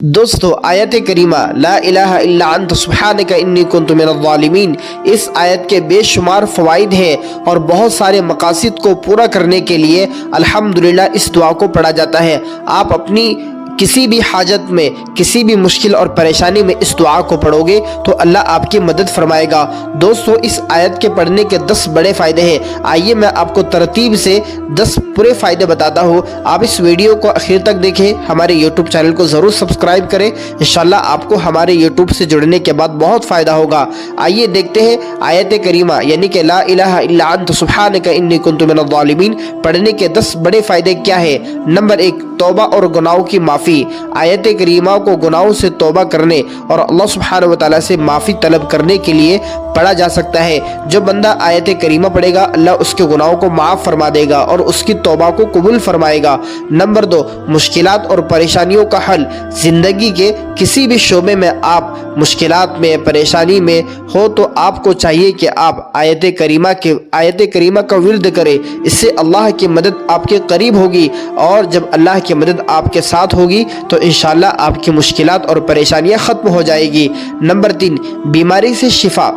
دوستو آیت کریمہ لا الہ الا انت سبحانک انی کنت من الظالمین، اس آیت کے بے شمار فوائد ہیں اور بہت سارے مقاصد کو پورا کرنے کے لیے الحمدللہ اس دعا کو پڑھا جاتا ہے۔ آپ اپنی کسی بھی حاجت میں، کسی بھی مشکل اور پریشانی میں اس دعا کو پڑھو گے تو اللہ آپ کی مدد فرمائے گا۔ دوستو اس آیت کے پڑھنے کے 10 بڑے فائدے ہیں۔ آئیے میں آپ کو ترتیب سے 10 پورے فائدے بتاتا ہوں۔ آپ اس ویڈیو کو آخر تک دیکھیں، ہمارے یوٹیوب چینل کو ضرور سبسکرائب کریں، انشاءاللہ آپ کو ہمارے یوٹیوب سے جڑنے کے بعد بہت فائدہ ہوگا۔ آئیے دیکھتے ہیں آیت کریمہ یعنی کہ لا الہ الا انت سبحانک انی کنت من الظالمین پڑھنے کے 10 بڑے فائدے کیا ہیں۔ نمبر 1، توبہ اور گناہوں کی معافی۔ آیت کریمہ کو گناہوں سے توبہ کرنے اور اللہ سبحانہ وتعالی سے معافی طلب کرنے کے لیے پڑھا جا سکتا ہے۔ جو بندہ آیت کریمہ پڑھے گا اللہ اس کے گناہوں کو معاف فرما دے گا اور اس کی توبہ کو قبول فرمائے گا۔ نمبر 2، مشکلات اور پریشانیوں کا حل۔ زندگی کے کسی بھی شعبے میں آپ مشکلات میں، پریشانی میں ہو تو آپ کو چاہیے کہ آپ آیت کریمہ کا ورد کریں۔ اس سے اللہ کی مدد آپ کے قریب ہوگی، اور جب اللہ کی مدد آپ کے ساتھ ہوگی تو انشاءاللہ آپ کی مشکلات اور پریشانیاں ختم ہو جائے گی۔ نمبر 3، بیماری سے شفا۔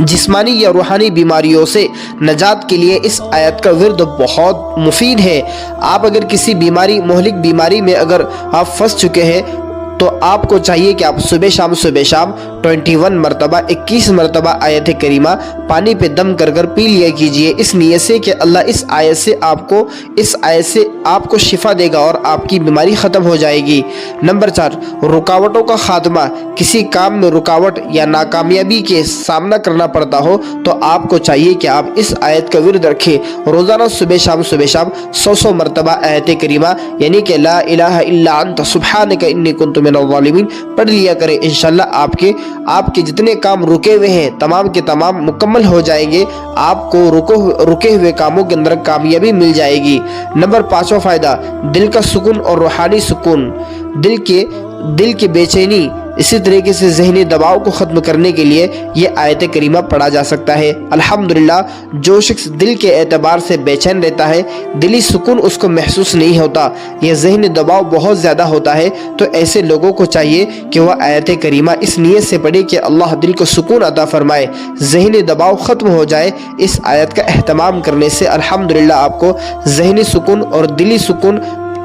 جسمانی یا روحانی بیماریوں سے نجات کے لیے اس آیت کا ورد بہت مفید ہے۔ آپ اگر کسی مہلک بیماری میں اگر آپ پھنس چکے ہیں تو آپ کو چاہیے کہ آپ صبح شام 21 مرتبہ 21 مرتبہ آیت کریمہ پانی پہ دم کر پی لیا کیجئے، اس نیت سے کہ اللہ اس آیت سے آپ کو شفا دے گا اور آپ کی بیماری ختم ہو جائے گی۔ نمبر 4، رکاوٹوں کا خاتمہ۔ کسی کام میں رکاوٹ یا ناکامیابی کے سامنا کرنا پڑتا ہو تو آپ کو چاہیے کہ آپ اس آیت کا ورد رکھیں۔ روزانہ صبح شام 100 مرتبہ آیت کریمہ یعنی کہ لا الہ الا انت سبحانک انی کنت من الظالمین پڑھ لیا کریں۔ انشاءاللہ آپ کے جتنے کام رکے ہوئے ہیں تمام کے تمام مکمل ہو جائیں گے، آپ کو رکے ہوئے کاموں کے اندر کامیابی مل جائے گی۔ نمبر 5واں فائدہ، دل کا سکون اور روحانی سکون۔ دل کی بے چینی، اسی طریقے سے ذہنی دباؤ کو ختم کرنے کے لیے یہ آیت کریمہ پڑھا جا سکتا ہے۔ الحمدللہ جو شخص دل کے اعتبار سے بے چین رہتا ہے، دلی سکون اس کو محسوس نہیں ہوتا، یہ ذہنی دباؤ بہت زیادہ ہوتا ہے، تو ایسے لوگوں کو چاہیے کہ وہ آیت کریمہ اس نیت سے پڑھے کہ اللہ دل کو سکون عطا فرمائے، ذہنی دباؤ ختم ہو جائے۔ اس آیت کا اہتمام کرنے سے الحمدللہ آپ کو ذہنی سکون اور دلی سکون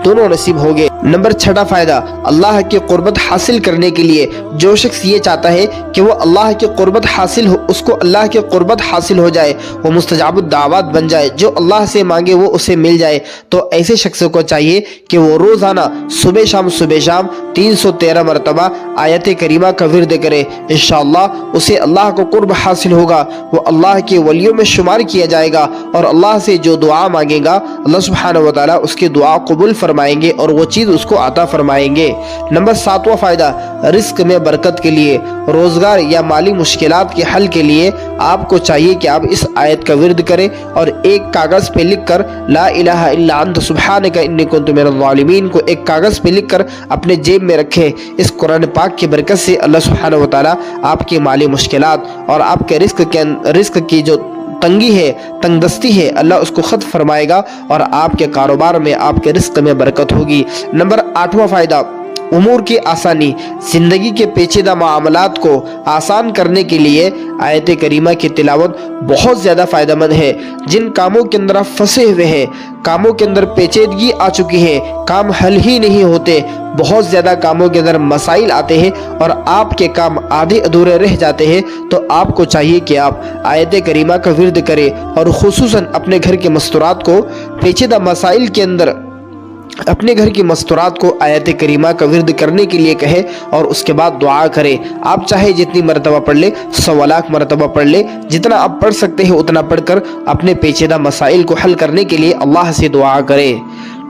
دونوں نصیب ہوگے۔ نمبر 6واں فائدہ، اللہ کی قربت حاصل کرنے کے لیے جو شخص یہ چاہتا ہے کہ وہ اللہ کی قربت حاصل ہو، اس کو اللہ کی قربت حاصل ہو جائے، وہ مستجاب الدعوات بن جائے، جو اللہ سے مانگے وہ اسے مل جائے، تو ایسے شخص کو چاہیے کہ وہ روزانہ صبح شام 313 مرتبہ آیت کریمہ کا ورد کرے۔ انشاءاللہ اسے اللہ کو قرب حاصل ہوگا، وہ اللہ کے ولیوں میں شمار کیا جائے گا، اور اللہ سے جو دعا مانگے گا اللہ سبحانہ وتعالی اس کی دعا قبول فرمائیں گے اور وہ چیز اس کو عطا فرمائیں گے۔ نمبر 7واں فائدہ، رزق میں برکت کے لیے۔ روزگار یا مالی مشکلات کے حل کے لیے آپ کو چاہیے کہ آپ اس آیت کا ورد کریں اور ایک کاغذ پہ لکھ کر لا الہ الا انت سبحانک انی کنت من الظالمین کو ایک کاغذ پہ لکھ کر اپنے جیب میں رکھیں۔ اس قرآن پاک کی برکت سے اللہ سبحانہ وتعالی آپ کی مالی مشکلات اور آپ کے رزق کی جو تنگی ہے، تنگ دستی ہے، اللہ اس کو ختم فرمائے گا اور آپ کے کاروبار میں، آپ کے رزق میں برکت ہوگی۔ نمبر 8واں فائدہ، امور کی آسانی۔ زندگی کے پیچیدہ معاملات کو آسان کرنے کے لیے آیت کریمہ کی تلاوت بہت زیادہ فائدہ مند ہے۔ جن کاموں کے اندر آپ پھنسے ہوئے ہیں، کاموں کے اندر پیچیدگی آ چکی ہے، کام حل ہی نہیں ہوتے، بہت زیادہ کاموں کے اندر مسائل آتے ہیں اور آپ کے کام آدھے ادھورے رہ جاتے ہیں، تو آپ کو چاہیے کہ آپ آیت کریمہ کا ورد کریں اور خصوصاً اپنے گھر کے مستورات کو پیچیدہ مسائل کے اندر اپنے گھر کی مستورات کو آیت کریمہ کا ورد کرنے کے لیے کہے اور اس کے بعد دعا کرے۔ آپ چاہے جتنی مرتبہ پڑھ لے، 100 لاکھ مرتبہ پڑھ لے، جتنا آپ پڑھ سکتے ہیں اتنا پڑھ کر اپنے پیچیدہ مسائل کو حل کرنے کے لیے اللہ سے دعا کرے۔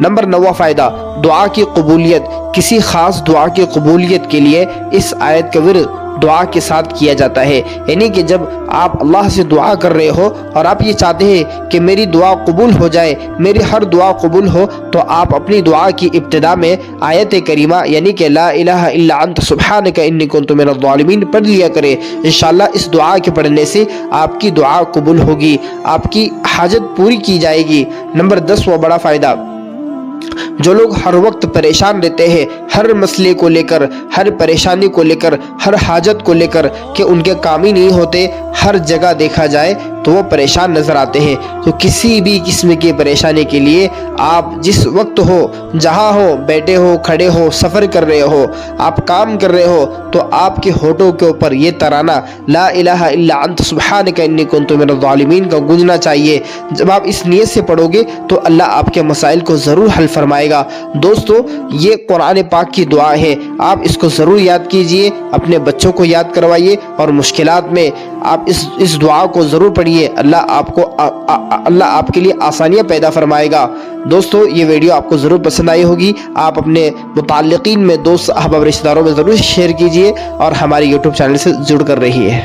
نمبر 9واں فائدہ، دعا کی قبولیت۔ کسی خاص دعا کی قبولیت کے لیے اس آیت کا ورد دعا کے ساتھ کیا جاتا ہے، یعنی کہ جب آپ اللہ سے دعا کر رہے ہو اور آپ یہ چاہتے ہیں کہ میری دعا قبول ہو جائے، میری ہر دعا قبول ہو، تو آپ اپنی دعا کی ابتدا میں آیت کریمہ یعنی کہ لا الہ الا انت سبحانک انی کنت من الظالمین پڑھ لیا کرے۔ انشاءاللہ اس دعا کے پڑھنے سے آپ کی دعا قبول ہوگی، آپ کی حاجت پوری کی جائے گی۔ نمبر 10واں بڑا فائدہ، جو لوگ ہر وقت پریشان رہتے ہیں، ہر مسئلے کو لے کر، ہر پریشانی کو لے کر، ہر حاجت کو لے کر کہ ان کے کام ہی نہیں ہوتے، ہر جگہ دیکھا جائے تو وہ پریشان نظر آتے ہیں۔ تو کسی بھی قسم کی پریشانی کے لیے آپ جس وقت ہو، جہاں ہو، بیٹھے ہو، کھڑے ہو، سفر کر رہے ہو، آپ کام کر رہے ہو، تو آپ کے ہونٹوں کے اوپر یہ ترانہ لا الہ الا انت سبحانک انی کنت من الظالمین کا گونجنا چاہیے۔ جب آپ اس نیت سے پڑھو گے تو اللہ آپ کے مسائل کو ضرور حل فرمائے گا۔ دوستو، یہ قرآن پاک کی دعا ہے، آپ اس کو ضرور یاد کیجئے، اپنے بچوں کو یاد کروائیے، اور مشکلات میں آپ اس دعا کو ضرور پڑھیے۔ اللہ آپ کے لیے آسانیاں پیدا فرمائے گا۔ دوستو، یہ ویڈیو آپ کو ضرور پسند آئی ہوگی، آپ اپنے متعلقین میں، دوست، احباب، رشتہ داروں میں ضرور شیئر کیجئے، اور ہمارے یوٹیوب چینل سے جڑ کر رہیے۔